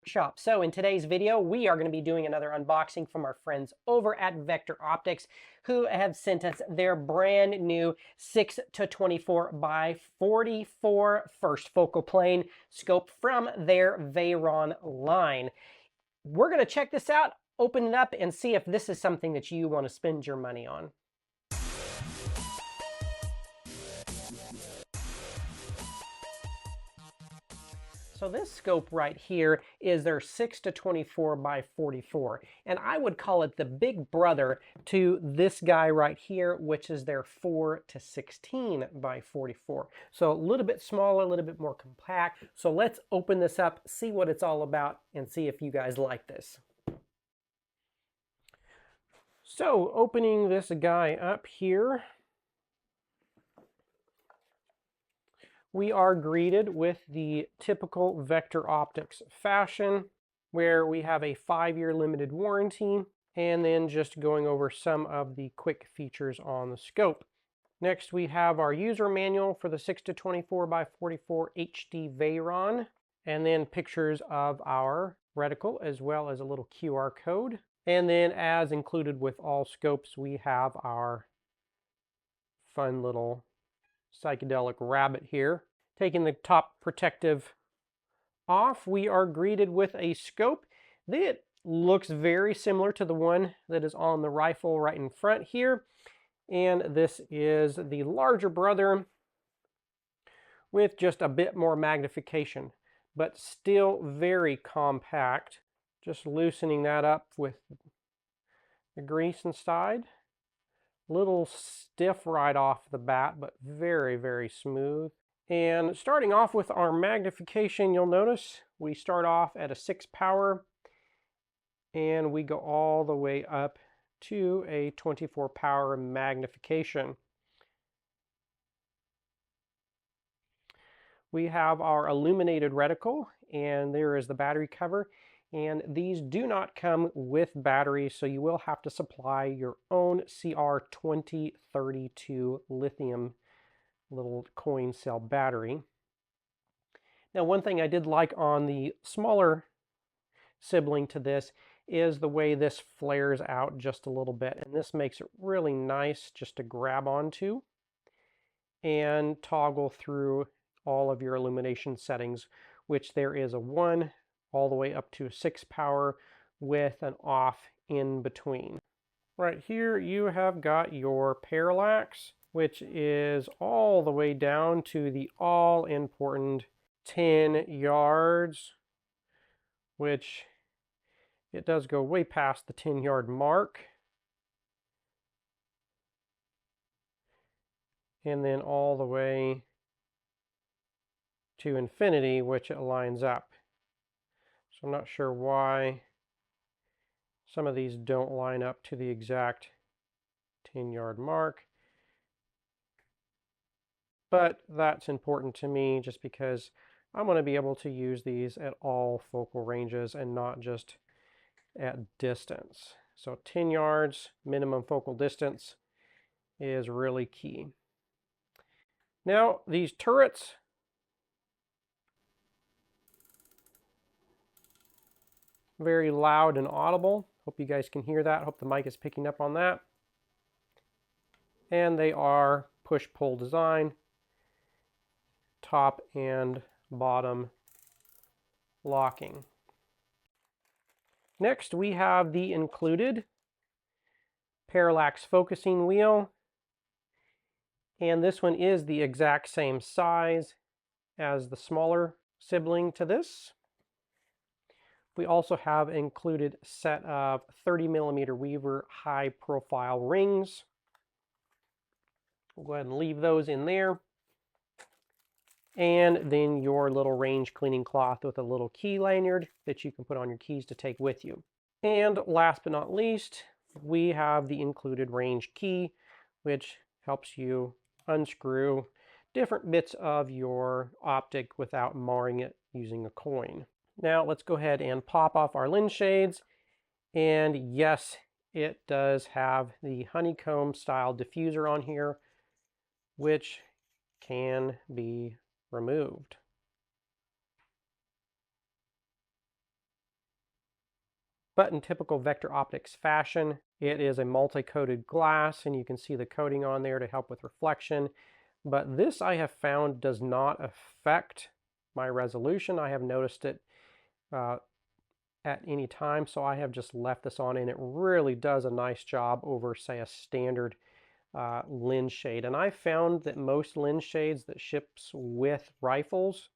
Workshop. So in today's video, we are going to be doing another unboxing from our friends over at Vector Optics, who have sent us their brand new 6 to 24 by 44 first focal plane scope from their Veyron line. We're going to check this out, open it up, and see if this is something that you want to spend your money on. So this scope right here is their 6 to 24 by 44, and I would call it the big brother to this guy right here, which is their 4 to 16 by 44. So a little bit smaller, a little bit more compact. So let's open this up, see what it's all about, and see if you guys like this. So opening this guy up here, we are greeted with the typical Vector Optics fashion, where we have a 5-year limited warranty, and then just going over some of the quick features on the scope. Next, we have our user manual for the 6 to 24 by 44 HD Veyron, and then pictures of our reticle, as well as a little QR code. And then, as included with all scopes, we have our fun little psychedelic rabbit here. Taking the top protective off, we are greeted with a scope that looks very similar to the one that is on the rifle right in front here. And this is the larger brother with just a bit more magnification, but still very compact. Just loosening that up with the grease inside. Little stiff right off the bat, but very, very smooth. And starting off with our magnification, you'll notice we start off at a 6 power and we go all the way up to a 24 power magnification. We have our illuminated reticle, and there is the battery cover. And these do not come with batteries, so you will have to supply your own CR2032 lithium little coin cell battery. Now, one thing I did like on the smaller sibling to this is the way this flares out just a little bit, and this makes it really nice just to grab onto and toggle through all of your illumination settings, which there is a 1 all the way up to a 6 power with an off in between. Right here you have got your Parallax, which is all the way down to the all-important 10 yards, which it does go way past the 10-yard mark. And then all the way to infinity, which it lines up. So I'm not sure why some of these don't line up to the exact 10-yard mark. But that's important to me just because I want to be able to use these at all focal ranges and not just at distance. So 10 yards minimum focal distance is really key. Now, these turrets, very loud and audible. Hope you guys can hear that. Hope the mic is picking up on that. And they are push-pull design, top and bottom locking. Next, we have the included Parallax focusing wheel. And this one is the exact same size as the smaller sibling to this. We also have included a set of 30mm Weaver high profile rings. We'll go ahead and leave those in there. And then your little range cleaning cloth with a little key lanyard that you can put on your keys to take with you. And last but not least, we have the included range key, which helps you unscrew different bits of your optic without marring it using a coin. Now let's go ahead and pop off our lens shades. And yes, it does have the honeycomb style diffuser on here, which can be removed. But in typical vector optics fashion, it is a multi-coated glass, and you can see the coating on there to help with reflection. But this I have found does not affect my resolution. I have noticed it at any time, so I have just left this on, and it really does a nice job over, say, a standard lens shade. And I found that most lens shades that ships with rifles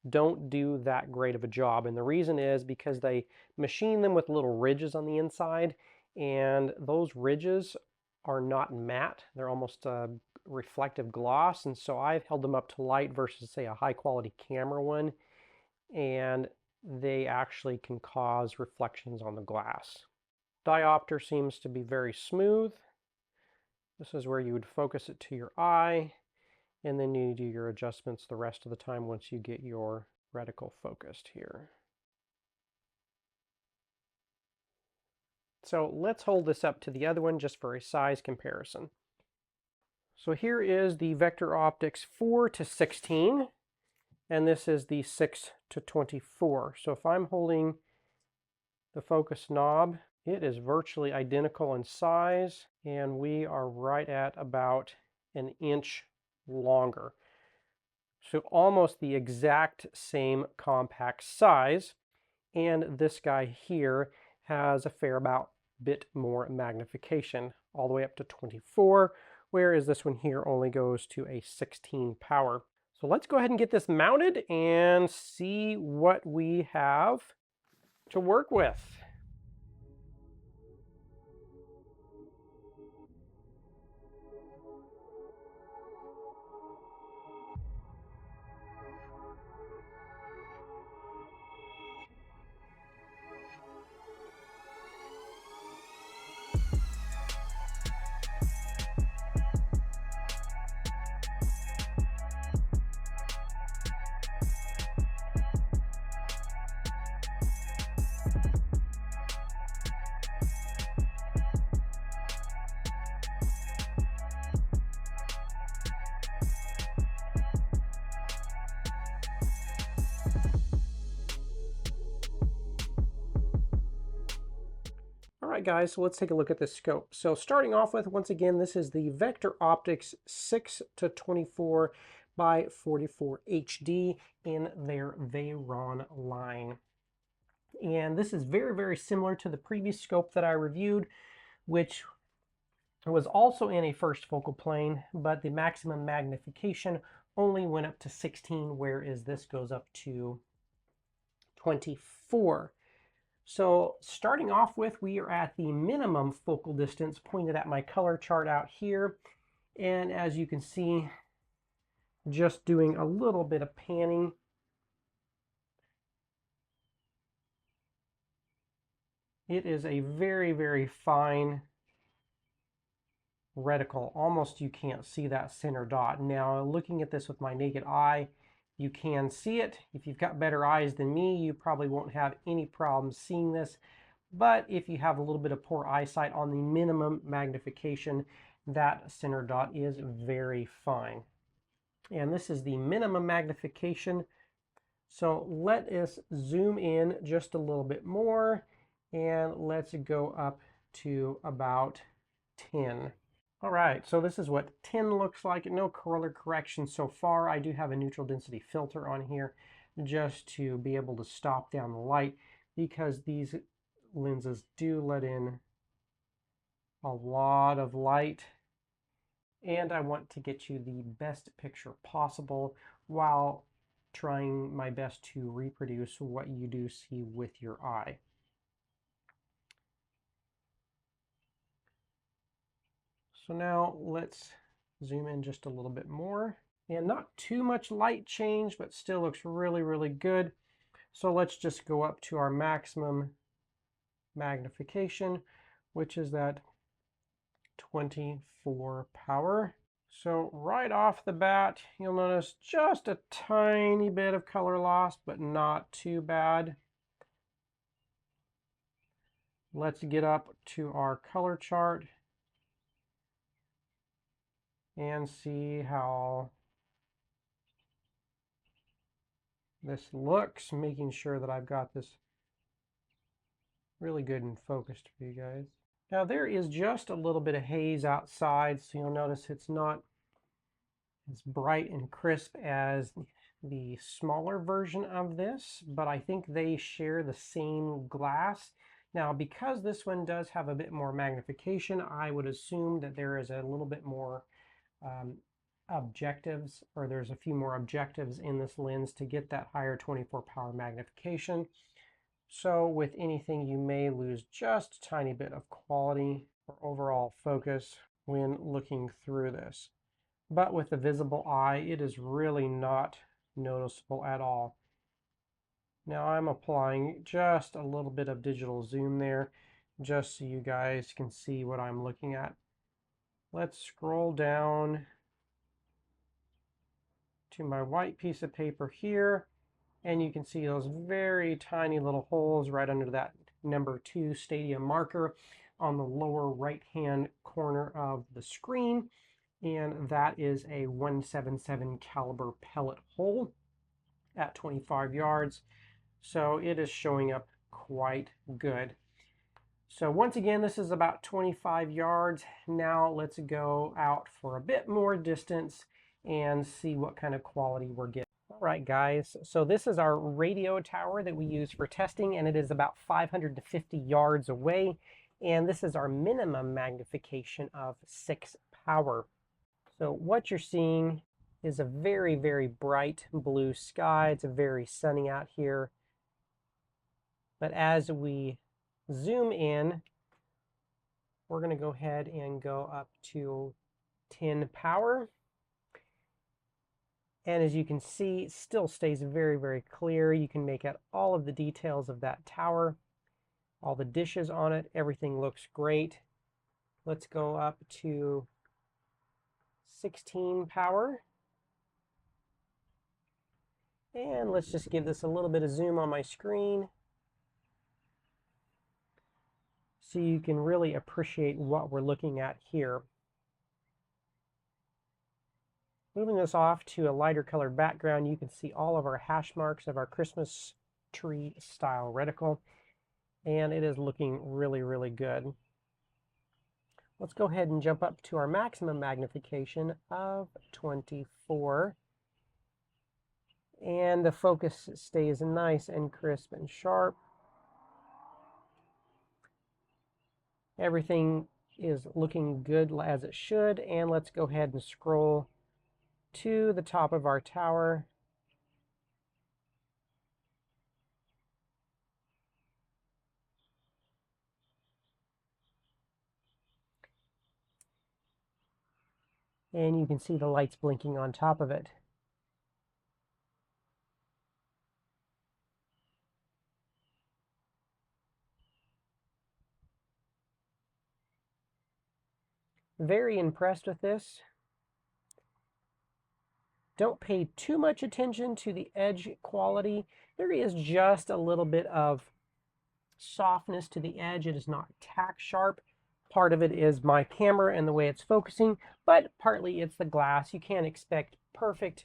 don't do that great of a job, and the reason is because they machine them with little ridges on the inside, and those ridges are not matte. They're almost a reflective gloss, and so I've held them up to light versus, say, a high quality camera one, and they actually can cause reflections on the glass. Diopter seems to be very smooth. This is where you would focus it to your eye, and then you do your adjustments the rest of the time once you get your reticle focused here. So let's hold this up to the other one just for a size comparison. So here is the Vector Optics 4 to 16, and this is the 6 to 24. So if I'm holding the focus knob, it is virtually identical in size, and we are right at about an inch longer. So almost the exact same compact size, and this guy here has a fair bit more magnification, all the way up to 24, whereas this one here only goes to a 16 power. So let's go ahead and get this mounted and see what we have to work with. Alright guys, so let's take a look at this scope. So starting off with, once again, this is the Vector Optics 6 to 24 by 44 HD in their Veyron line. And this is very, very similar to the previous scope that I reviewed, which was also in a first focal plane, but the maximum magnification only went up to 16, whereas this goes up to 24. So starting off with, we are at the minimum focal distance pointed at my color chart out here. And as you can see, just doing a little bit of panning, it is a very, very fine reticle. Almost you can't see that center dot. Now looking at this with my naked eye, you can see it. If you've got better eyes than me, you probably won't have any problem seeing this. But if you have a little bit of poor eyesight on the minimum magnification, that center dot is very fine. And this is the minimum magnification. So let us zoom in just a little bit more, and let's go up to about 10. All right, so this is what 10 looks like. No color correction so far. I do have a neutral density filter on here just to be able to stop down the light, because these lenses do let in a lot of light, and I want to get you the best picture possible while trying my best to reproduce what you do see with your eye. So now let's zoom in just a little bit more, and not too much light change, but still looks really, really good. So let's just go up to our maximum magnification, which is that 24 power. So right off the bat, you'll notice just a tiny bit of color loss, but not too bad. Let's get up to our color chart and see how this looks, making sure that I've got this really good and focused for you guys. Now there is just a little bit of haze outside, so you'll notice it's not as bright and crisp as the smaller version of this, but I think they share the same glass. Now, because this one does have a bit more magnification, I would assume that there is a little bit more objectives, or there's a few more objectives in this lens to get that higher 24 power magnification. So with anything, you may lose just a tiny bit of quality or overall focus when looking through this. But with the visible eye, it is really not noticeable at all. Now I'm applying just a little bit of digital zoom there, just so you guys can see what I'm looking at. Let's scroll down to my white piece of paper here, and you can see those very tiny little holes right under that number 2 stadium marker on the lower right hand corner of the screen. And that is a 177 caliber pellet hole at 25 yards. So it is showing up quite good. So once again, this is about 25 yards. Now let's go out for a bit more distance and see what kind of quality we're getting. All right, guys, so this is our radio tower that we use for testing, and it is about 550 yards away. And this is our minimum magnification of 6 power. So what you're seeing is a very, very bright blue sky. It's very sunny out here. But as we zoom in, we're going to go ahead and go up to 10 power. And as you can see, it still stays very, very clear. You can make out all of the details of that tower, all the dishes on it. Everything looks great. Let's go up to 16 power. And let's just give this a little bit of zoom on my screen so you can really appreciate what we're looking at here. Moving this off to a lighter colored background, you can see all of our hash marks of our Christmas tree style reticle, and it is looking really, really good. Let's go ahead and jump up to our maximum magnification of 24. And the focus stays nice and crisp and sharp. Everything is looking good as it should. And let's go ahead and scroll to the top of our tower. And you can see the lights blinking on top of it. Very impressed with this. Don't pay too much attention to the edge quality. There is just a little bit of softness to the edge. It is not tack sharp. Part of it is my camera and the way it's focusing, but partly it's the glass. You can't expect perfect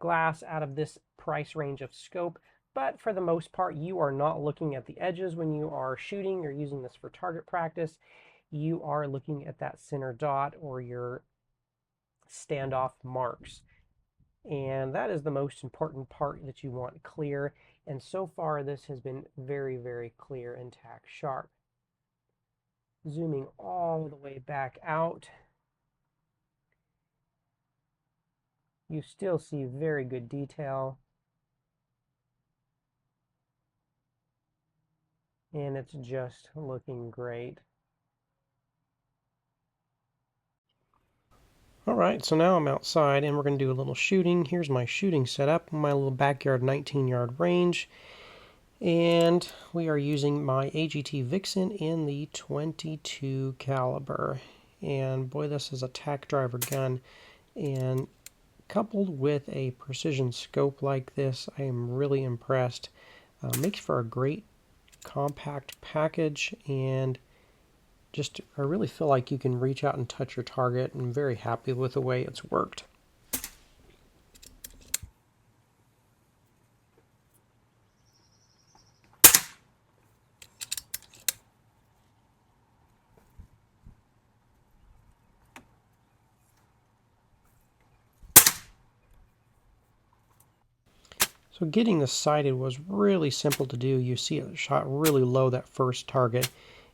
glass out of this price range of scope, but for the most part, you are not looking at the edges when you are shooting or using this for target practice. You are looking at that center dot or your standoff marks. And that is the most important part that you want clear. And so far, this has been very, very clear and tack sharp. Zooming all the way back out, you still see very good detail. And it's just looking great. All right, so now I'm outside and we're going to do a little shooting. Here's my shooting setup, my little backyard 19-yard range. And we are using my AGT Vixen in the 22 caliber. And boy, this is a tack driver gun. And coupled with a precision scope like this, I am really impressed. Makes for a great compact package, and just I really feel like you can reach out and touch your target. I'm very happy with the way it's worked. So getting this sighted was really simple to do. You see it shot really low, that first target,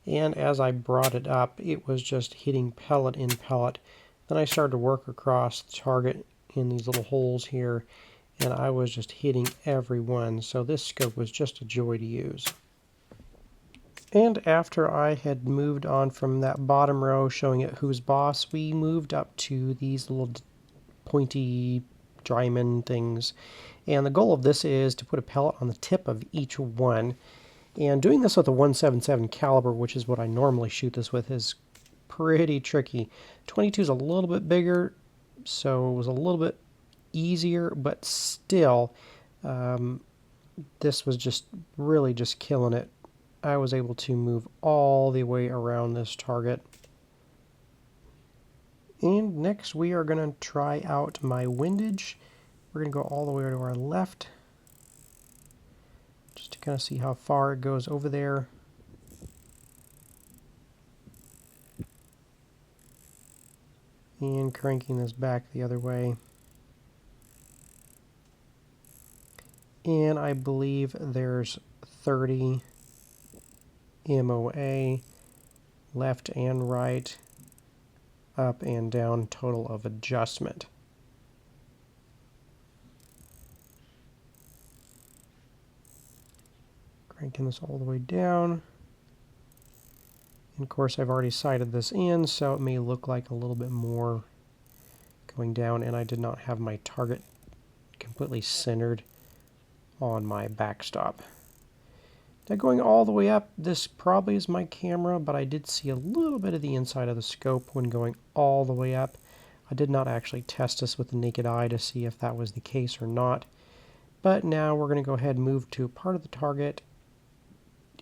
and as I brought it up, it was just hitting pellet in pellet. Then I started to work across the target in these little holes here, and I was just hitting every one. So this scope was just a joy to use. And after I had moved on from that bottom row showing it who's boss, we moved up to these little pointy diamond things. And the goal of this is to put a pellet on the tip of each one. And doing this with a 177 caliber, which is what I normally shoot this with, is pretty tricky. 22 is a little bit bigger, so it was a little bit easier, but still, this was just really just killing it. I was able to move all the way around this target. And next we are going to try out my windage. We're going to go all the way to our left, just to kind of see how far it goes over there. And cranking this back the other way. And I believe there's 30 MOA, left and right, up and down, total of adjustment. Cranking this all the way down. And of course I've already sighted this in, so it may look like a little bit more going down, and I did not have my target completely centered on my backstop. Now going all the way up, this probably is my camera, but I did see a little bit of the inside of the scope when going all the way up. I did not actually test this with the naked eye to see if that was the case or not. But now we're going to go ahead and move to a part of the target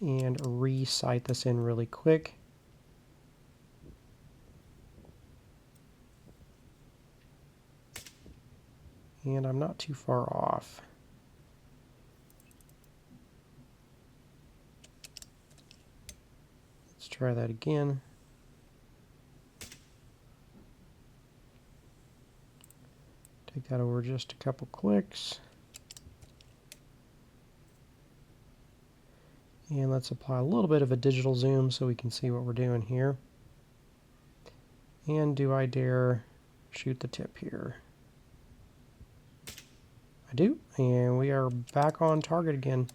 and re-sight this in really quick. And I'm not too far off. Let's try that again. Take that over just a couple clicks. And let's apply a little bit of a digital zoom so we can see what we're doing here. And do I dare shoot the tip here? I do, and we are back on target again.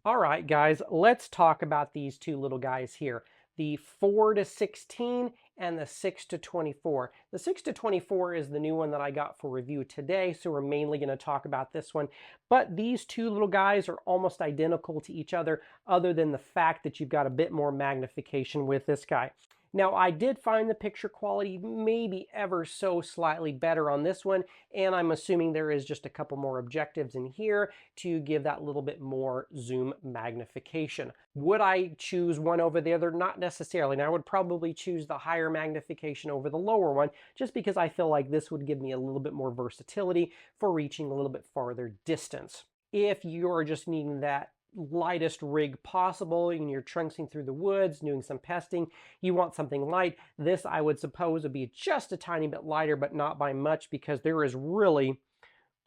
All right, guys, let's talk about these two little guys here, the 4 to 16 and the 6 to 24. The 6 to 24 is the new one that I got for review today, so we're mainly going to talk about this one. But these two little guys are almost identical to each other than the fact that you've got a bit more magnification with this guy. Now, I did find the picture quality maybe ever so slightly better on this one, and I'm assuming there is just a couple more objectives in here to give that little bit more zoom magnification. Would I choose one over the other? Not necessarily. Now, I would probably choose the higher magnification over the lower one, just because I feel like this would give me a little bit more versatility for reaching a little bit farther distance. If you're just needing that lightest rig possible and you're trunking through the woods doing some pesting, you want something light, this I would suppose would be just a tiny bit lighter, but not by much, because there is really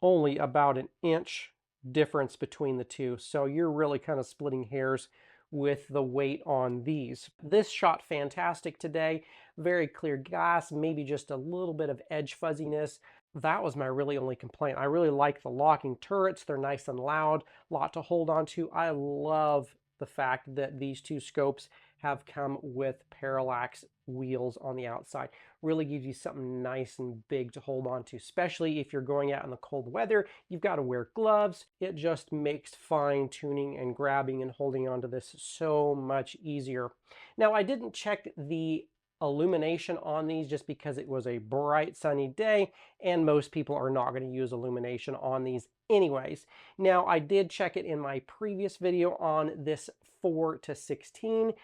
only about an inch difference between the two, so you're really kind of splitting hairs with the weight on these. This shot fantastic today, very clear glass, maybe just a little bit of edge fuzziness. That was my really only complaint. I really like the locking turrets. They're nice and loud, a lot to hold on to. I love the fact that these two scopes have come with Parallax wheels on the outside. Really gives you something nice and big to hold on to, especially if you're going out in the cold weather. You've got to wear gloves. It just makes fine tuning and grabbing and holding onto this so much easier. Now, I didn't check the illumination on these just because it was a bright sunny day and most people are not going to use illumination on these anyways. Now, I did check it in my previous video on this 4 to 16 and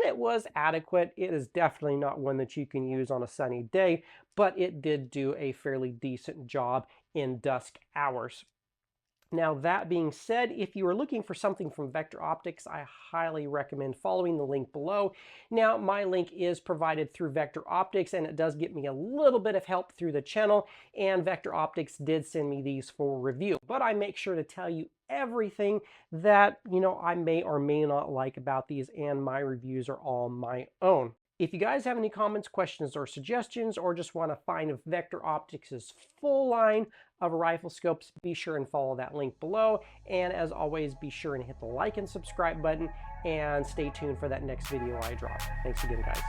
it was adequate. It is definitely not one that you can use on a sunny day, but it did do a fairly decent job in dusk hours. Now, that being said, if you are looking for something from Vector Optics, I highly recommend following the link below. Now, my link is provided through Vector Optics, and it does get me a little bit of help through the channel, and Vector Optics did send me these for review. But I make sure to tell you everything that, I may or may not like about these, and my reviews are all my own. If you guys have any comments, questions, or suggestions, or just want to find Vector Optics' full line of rifle scopes, be sure and follow that link below. And as always, be sure and hit the like and subscribe button, and stay tuned for that next video I drop. Thanks again, guys.